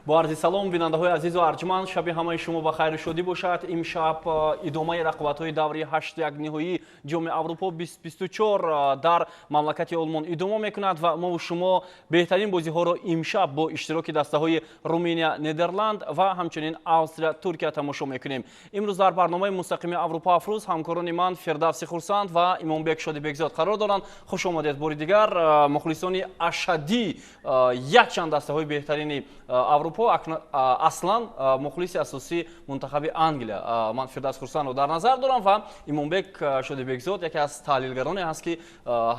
با عرض سلام بیننده‌های عزیز و ارجمند، شب همه شما بخیر و شادی باشد. امشب ادامه رقابت‌های دوره 8 نهایی جام اروپا 2024 در مملکت آلمان ادامه می‌کند و ما و شما بهترین بازی‌ها را امشب با اشتراک دسته‌های رومانیا، ندرلند و همچنین استرالیا، ترکیه تماشا می‌کنیم. امروز در برنامه مستقیم اروپا افروز همکاران من فردوسی خورسند و ایمانبک شادیبکزاد قرار دارند. خوش آمدید بار دیگر مخلصان اشدی یک چند دسته‌های بهترین اروپا اصلا مخلص اساسی منتخب انگلیا من فردوس خورسند رو در نظر دارم و ایمانبک شادیبکزاد یکی از تحلیلگرانی هست که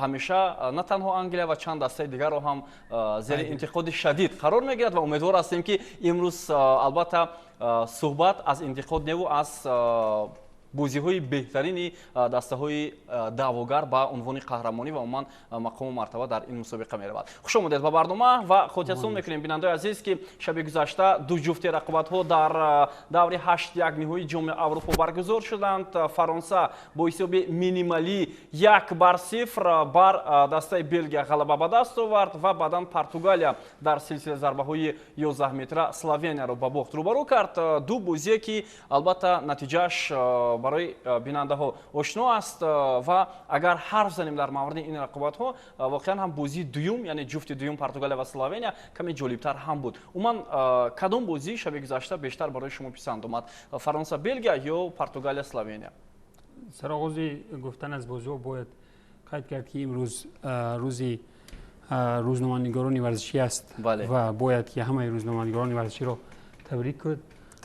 همیشه نه تنها انگلیا و چند دسته دیگر رو هم زیر انتقاد شدید قرار میگیرد و امیدوار هستیم که امروز البته صحبت از انتقاد نو از بازی‌های بهترین دسته‌های دعواگر با عنوان قهرمانی و عموما مقام و مرتبه در این مسابقه می‌رود. خوش آمدید به برنامه و خودتون می‌کنیم بیننده عزیز که شب گذشته دو جفت رقابت‌ها در دوره 8 نهایی جام اروپا برگزار شدند. فرانسه با حساب مینیمالی 1-0 بر دسته بلژیک غلبه به دست آورد و بعداً پرتغالیا در سلسله ضربه‌های 11 متره اسلوونیا را به باخت روبرو کرد. دو بازی که البته نتیجهش برای بیننده ها آشنا است و اگر حرف زنیم در مورد این رقابت ها واقعا هم بازی دوم یعنی جفت دوم پرتغال و اسلوونیا کمی جالبتر هم بود. عموما کدام بازی شب گذشته بیشتر برای شما پسند اومد؟ فرانسه بلژیک یا پرتغال اسلوونیا؟ سراغ گفتن از بازی باید قید کرد که امروز روزی روزنامه‌نگاران ورزشی است و باید که همه روزنامه‌نگاران ورزشی رو تبریک کرد.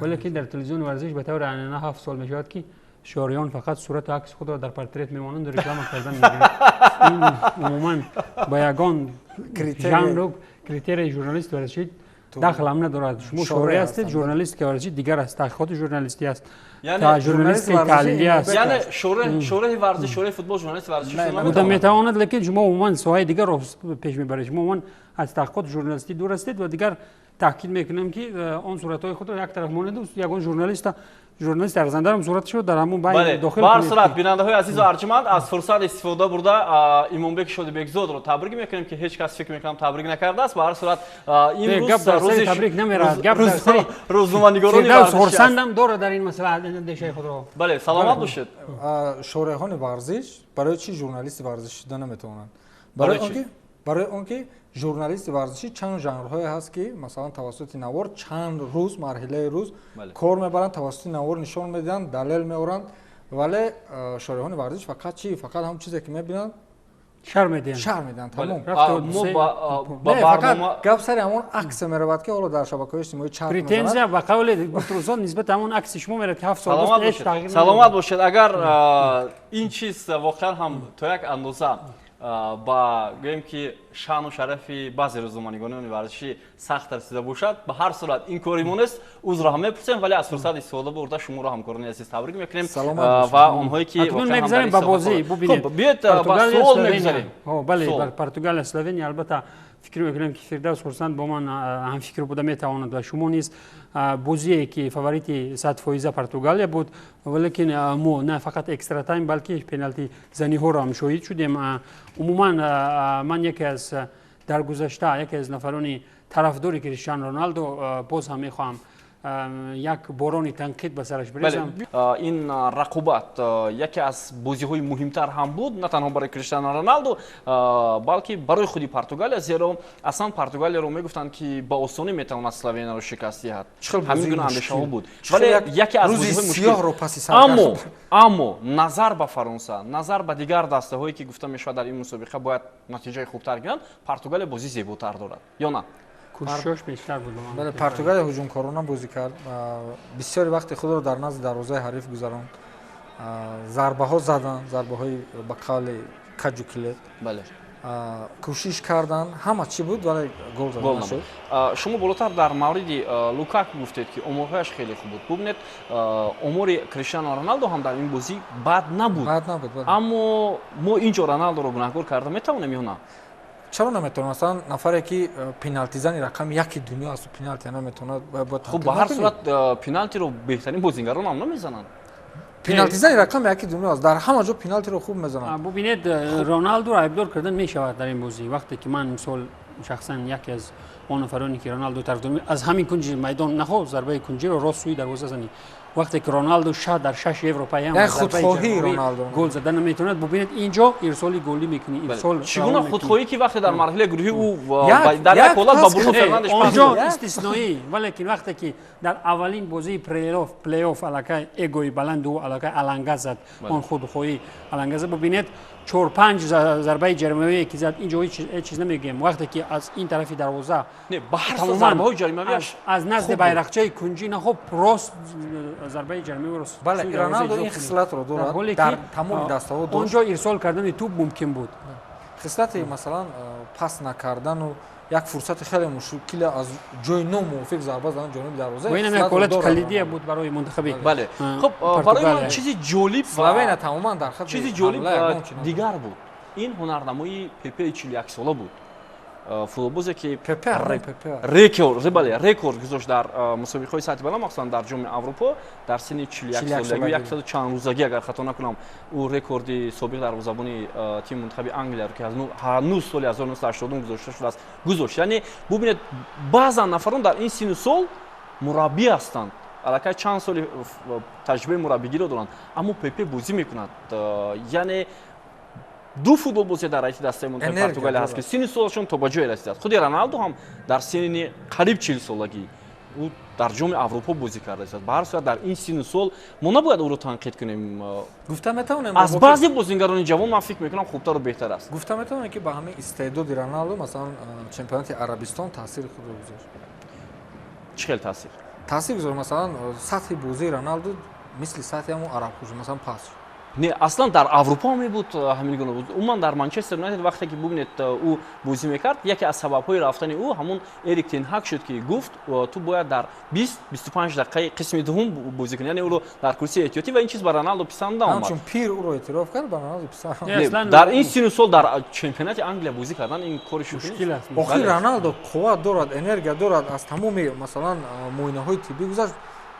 ولی که در تلویزیون ورزش به طور عنعنه 7 سال میشود که شهریان فقط صورت و عکس خود را در پورتریت میمانند و رکلام کردن میگیرند. این عموما با یگان ژانر کریتری ژورنالیست ورزشی دخل هم ندارد. شما شهری هستید، ژورنالیست که ورزشی دیگر است، تحقیقات ژورنالیستی است. یعنی ژورنالیست که تحلیلی است. یعنی شهره ورزشی، شهره فوتبال ژورنالیست ورزشی بودن میتواند، لیکن شما عموما سوهای دیگر رو پیش میبرید. شما عموما از تحقیقات ژورنالیستی دور هستید و دیگر تاکید میکنم که آن صورت‌های خود را یک طرف مانده است. یگان ژورنالیست ارزنده هم صورتش رو در همون بین داخل بر صورت بیننده‌های عزیز و ارجمند از فرصت استفاده برده ایمانبک شادیبکزاد رو تبریک میکنیم که هیچ کس فکر میکنم تبریک نکرده است. به هر صورت این روز تبریک نمیراد. گپ در سر روزنامه‌نگاران ورزشی خورسندم داره در این مسئله اندیشه خود رو. بله سلامت باشید. شهرهان ورزش برای چی ژورنالیست ورزشی شدن نمیتونن؟ برای آنکه ژورنالیست ورزشی چند ژانرهای هست که مثلا توسط نوار چند روز مرحله روز کار میبرند، توسط نوار نشان میدن، دلیل میارند، ولی شهرهان ورزش فقط هم چیزی که میبینن شر میدن تمام. فقط گپ سر همون عکس میرود که حالا در شبکه‌های اجتماعی چت می‌زنند. پریتنزیا و قول بطرسان نسبت همون عکس شما میرد که 7 سال هیچ تغییر سلامت باشید. اگر این چیز واقعا هم تو یک اندازه با گویم که شان و شرف بعضی روزنامه‌نگاران ورزشی سخت رسیده باشد، به هر صورت این کاریمون است. عذر هم می‌پرسیم ولی از فرصت استفاده برده شما را همکاران عزیز تبریک می‌کنیم و اونهایی که واقعا می‌گذاریم با بازی ببینید. خب بیاید با سوال می‌گذاریم. بله بر پرتغال اسلوونیا البته فکر می‌کنم که فردوس خورسند با من هم فکر بوده می‌تواند و شما نیز بازی که فاوریت 100% پرتغال بود، ولیکن ما نه فقط اکسترا تایم بلکه پنالتی زنی ها را هم شاهد شدیم. عموما من یکی از در گذشته یکی از نفرانی طرفدار کریستیانو رونالدو باز هم میخوام یک باران تنقید به سرش بریزم. این رقابت یکی از بازی‌های مهمتر هم بود، نه تنها برای کریستیانو رونالدو بلکه برای خودی پرتغال، زیرا اصلا پرتغال رو میگفتن که با آسانی میتونه اسلوونیا رو شکست دهد. همین گونه اندیشه ها بود. ولی یکی از بازی‌های سیاه رو پس سر اما نظر به فرانسه، نظر به دیگر دسته‌هایی که گفته میشه در این مسابقه باید نتیجه خوبتر گیرند، پرتغال بازی زیباتر دارد یا نه؟ کوشش بیشتر بود. بله پرتغال هجومکارانه بازی کرد، بسیاری وقت خود را در نزد دروازه حریف گذراند، ضربه ها زدن، ضربه های به قول کج و کلید. بله کوشش کردن، همه چی بود ولی گل زدن نشد. شما بالاتر در مورد لوکاکو گفتید که عمرهایش خیلی خوب بود. ببینید عمر کریستیانو رونالدو هم در این بازی بد نبود. اما ما اینجا رونالدو رو گناهکار کرده میتونیم یا نه؟ چرا نمیتونه؟ مثلا نفری که پنالتی زنی رقم یکی دنیا است، پنالتی نمیتونه. خب به هر صورت پنالتی رو بهترین بازیگران هم نمیزنن. پنالتی زنی رقم یکی دنیا است، در همه جا پنالتی رو خوب میزنن. ببینید رونالدو را عیبدار کردن میشود در این بازی. وقتی که من مثلا شخصا یکی از آن نفرانی که رونالدو طرفدار از همین کنج میدان نه ضربه کنجی رو راست سوی دروازه زنی وقتی که رونالدو شاید در 6 اروپایی هم خودخواهی رونالدو گل زدن نمیتوند ببینید اینجا ارسال گلی میکنه ارسال چگونه خودخواهی که وقتی در مرحله گروهی او در یک حالت با برونو فرناندش اونجا استثنایی ولی که وقتی که در اولین بازی پلی آف علاقه ایگوی بلند و علاقه الانگا زد اون خودخواهی الانگا زد ببینید 4-5 ضربه جرموی که زد اینجا هیچ چیز نمیگم وقتی که از این طرفی دروازه نه بحث ضربه های جرمویش از نزد بایرقچی کنجی نه خب راست ضربه جرموی رو بله رونالدو این خصلت رو دارد در تمام دسته‌ها داشت اونجا ارسال کردن توپ ممکن بود خصلت مثلا پاس نکردن و یک فرصت خیلی مشکل از جای ناموفق ضربه زدن جانب دروازه و این هم کلت کلیدی بود برای منتخب بله خب برای من چیزی جالب اسلوونیا تماما در خط چیزی جالب دیگر بود این هنرنمای پپه 41 ساله بود فوتبالبازی که رکورد گذاشت در مسابقه‌های سطح بالا مخصوصا در جام اروپا در سن 41 سالگی 100 چند روزگی اگر خطا نکنم او رکورد سابق در زبان تیم منتخب انگلیس رو که از هنوز سال 1980 گذاشته شده است گذاشت یعنی ببینید بعضا نفران در این سن و سال مربی هستند علاقه چند سال تجربه مربیگری دارند اما پپه بازی میکند یعنی دو فوتبالبازی در رایت دسته منتخب پرتغال هست که سن سالشون تا به جای رسیده است خود رونالدو هم در سن قریب 40 سالگی او در جام اروپا بازی کرده است به هر صورت در این سن سال ما نباید او رو تنقید کنیم گفتم میتونم از بعضی بازیگران جوان من فکر میکنم خوبتر و بهتر است گفتم میتونم که با همین استعداد رونالدو مثلا چمپیونات عربستان تاثیر خود رو گذاشت چه خیلی تاثیر گذاشت مثلا سطح بازی رونالدو مثل سطح همون عرب خوش مثلا پاس نه اصلا در اروپا می بود همین گونه بود عموما در منچستر یونایتد وقتی که ببینید او بازی میکرد یکی از سبب‌های رفتن او همون اریک تن هاگ شد که گفت تو باید در 20-25 دقیقه قسم دوم بازی کنی یعنی او رو در کرسی احتیاطی و این چیز برای رونالدو پسند آمد چون پیر او رو اعتراف کرد برای رونالدو پسند در این سن و سال در چمپیونات انگلیس بازی کردن این کارش مشکل است آخر رونالدو قوت دارد انرژی دارد از تمام مثلا معاینه‌های طبی گذشت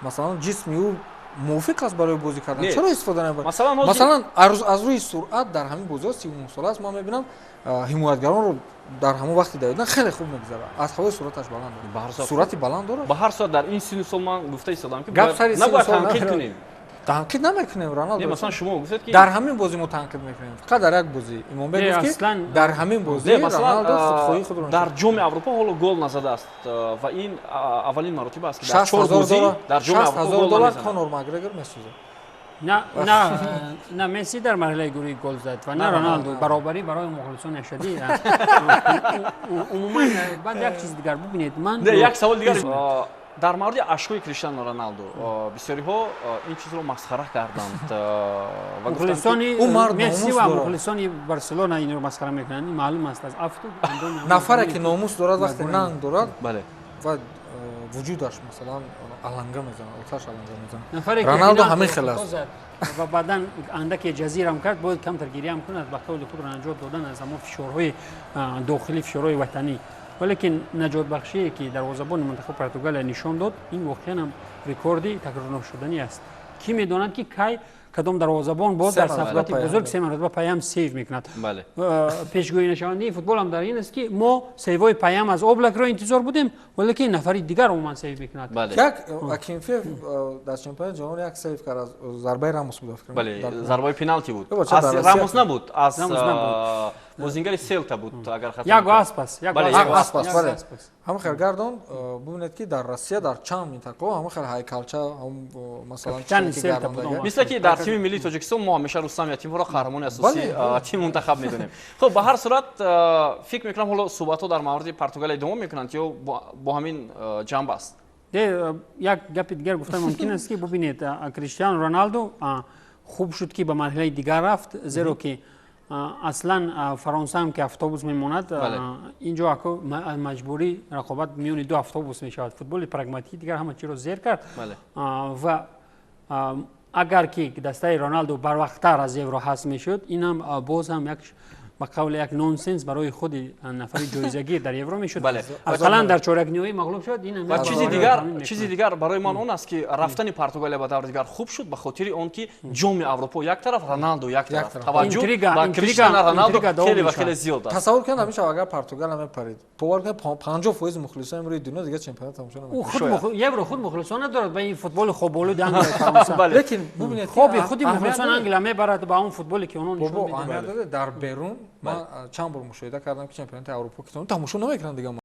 مثلا جسم او موافق است برای بازی کردن چرا استفاده نمی‌کنه مثلا از روی سرعت در همین بازی 39 ساله است ما می‌بینم حمایتگران رو در همون وقتی دادن خیلی خوب می‌گذره از هوای سرعتش بلند سرعت بلند داره به هر صورت در این سن سال من گفته ایستادم که نباید تنقید کنیم تنقید نمی‌کنیم رونالدو مثلا شما گفتید که در همین بازی تنقید می‌کنیم فقط در یک بازی امام گفت که در همین بازی رونالدو خودخواهی خود رو در جام اروپا حالا گل نزده است و این اولین مرتبه است که در 4 بازی در جام اروپا گل نزده کانور ماگرگر میسوزه نه مسی در مرحله گروهی گل زد و نه رونالدو برابری برای مخلصان شدید عموما بعد یک چیز دیگر ببینید من یک سوال دیگر در مورد اشکوی کریستیانو رونالدو بسیاری ها این چیز رو مسخره کردند و مخلصان مسی و مخلصان بارسلونا این رو مسخره میکنند این معلوم است از افتو نفری که ناموس دارد وقتی ننگ دارد بله و وجودش مثلا علنگه میزنه آتش علنگه میزنه نفری که رونالدو همین خلاص و بعداً اندک جزیره هم کرد باید کمتر گیری هم کنه به قول خود را نجات دادن از همون فشارهای داخلی فشارهای وطنی ولیکن نجات بخشی که دروازه‌بان منتخب پرتغال نشان داد این واقعا هم رکوردی تکرار نشدنی است کی میداند که کی کدام دروازه‌بان باز در سفرات بزرگ 3 مرتبه پیام سیو میکند بله پیشگویی نشانده فوتبال هم در این است که ما سیوای پیام از اوبلاک را انتظار بودیم ولیکن نفری دیگر عموما سیو میکند یک اکینفی در چمپیونات جهان یک سیو کرد از ضربه راموس بود بله ضربه پنالتی بود از راموس نبود از بازیگر سلتا بود اگر خطا یک آسپاس بله هم خیرگردان ببینید که در روسیه در چند منطقه هم خیلی هایکالچا هم مثلا مثل که در تیم ملی تاجیکستان ما همیشه رستم یتیم را قهرمان اساسی تیم منتخب میدونیم خب به هر صورت فکر میکنم حالا صحبت ها در مورد پرتغال ادامه میکنند یا با همین جنب است یک گپ دیگر گفتن ممکن است که ببینید کریستیانو رونالدو خوب شد که به مرحله دیگر رفت زیرا که اصلا فرانسه هم که اتوبوس میموند اینجا مجبوری رقابت میون دو اتوبوس میشود فوتبال پراگماتیکی دیگر همه چی رو زیر کرد و اگر که دسته رونالدو بر وقت‌تر از یورو حذف میشد این هم باز هم یک با قول یک نونسنس برای خود نفر جایزگی در یورو میشد. بله. مثلا در چهارک نهایی مغلوب شد. این و چیزی دیگر برای من اون است که رفتن پرتغالیا به دور دیگر خوب شد به خاطر اون که جام اروپا یک طرف رونالدو یک طرف توجه به کریستیانو رونالدو خیلی و خیلی زیاد است. تصور کن همیشه اگر پرتغال هم پرید باور کن 50% مخلصان روی دنیا دیگه چمپیونات تماشا نمی‌کنه. یورو خود مخلصان ندارد به این فوتبال خوبولو انگلیس فرانسه. لیکن ببینید خوب خودی مخلصان انگلیس میبرد با اون فوتبالی که اونها نشون میدن. در بیرون من چند بار مشاهده کردم که چمپیونات اروپا که تماشا نمیکنن دیگه.